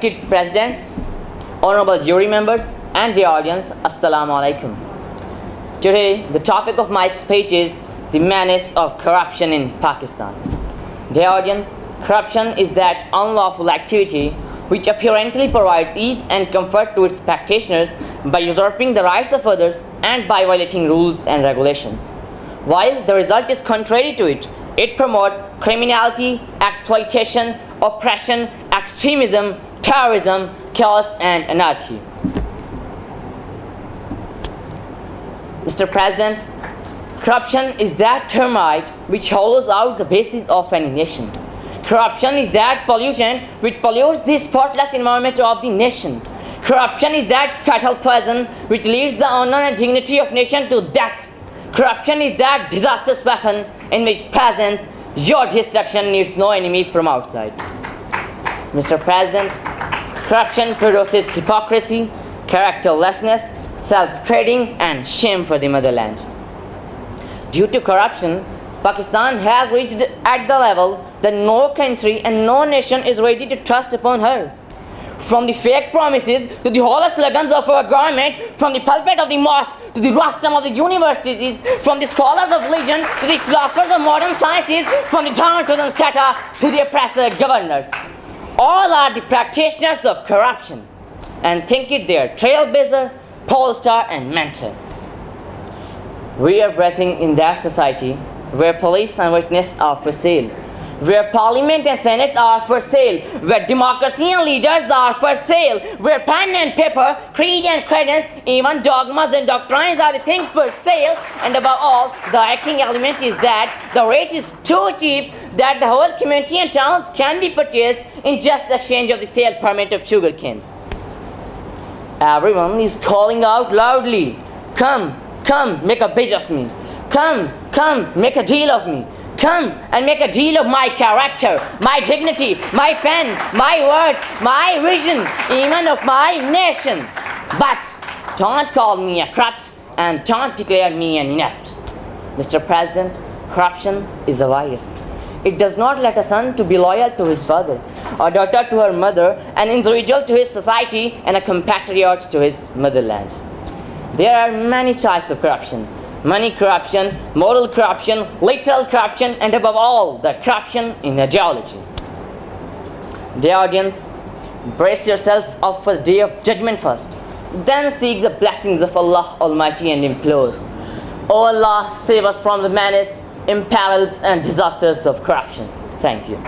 Respected presidents, honorable jury members, and the audience, Assalamu alaikum. Today, the topic of my speech is the menace of corruption in Pakistan. The audience, corruption is that unlawful activity which apparently provides ease and comfort to its practitioners by usurping the rights of others and by violating rules and regulations. While the result is contrary to it, it promotes criminality, exploitation, oppression, extremism, terrorism, chaos, and anarchy. Mr. President, corruption is that termite which hollows out the basis of any nation. Corruption is that pollutant which pollutes the spotless environment of the nation. Corruption is that fatal poison which leads the honor and dignity of nation to death. Corruption is that disastrous weapon in which presence, your destruction needs no enemy from outside. Mr. President, corruption produces hypocrisy, characterlessness, self-trading, and shame for the motherland. Due to corruption, Pakistan has reached at the level that no country and no nation is ready to trust upon her. From the fake promises to the hollow slogans of our government, from the pulpit of the mosque to the rostrum of the universities, from the scholars of religion to the philosophers of modern sciences, from the downtrodden strata to the oppressor governors. All are the practitioners of corruption and think it their trailblazer, polestar, and mentor. We are breathing in that society where police and witness are for sale, where parliament and senate are for sale, where democracy and leaders are for sale, where pen and paper, creed and credence, even dogmas and doctrines are the things for sale, and above all, the acting element is that the rate is too cheap that the whole community and towns can be purchased in just exchange of the sale permit of sugarcane. Everyone is calling out loudly, "Come, come, make a bitch of me. Come, come, make a deal of me. Come and make a deal of my character, my dignity, my pen, my words, my vision, even of my nation. But don't call me a corrupt and don't declare me an inept." Mr. President, corruption is a virus. It does not let a son to be loyal to his father, a daughter to her mother, an individual to his society, and a compatriot to his motherland. There are many types of corruption: money corruption, moral corruption, literal corruption, and above all, the corruption in ideology. Dear audience, brace yourself up for the day of judgment first. Then seek the blessings of Allah Almighty and implore, "O Allah, save us from the menace, imperils, and disasters of corruption." Thank you.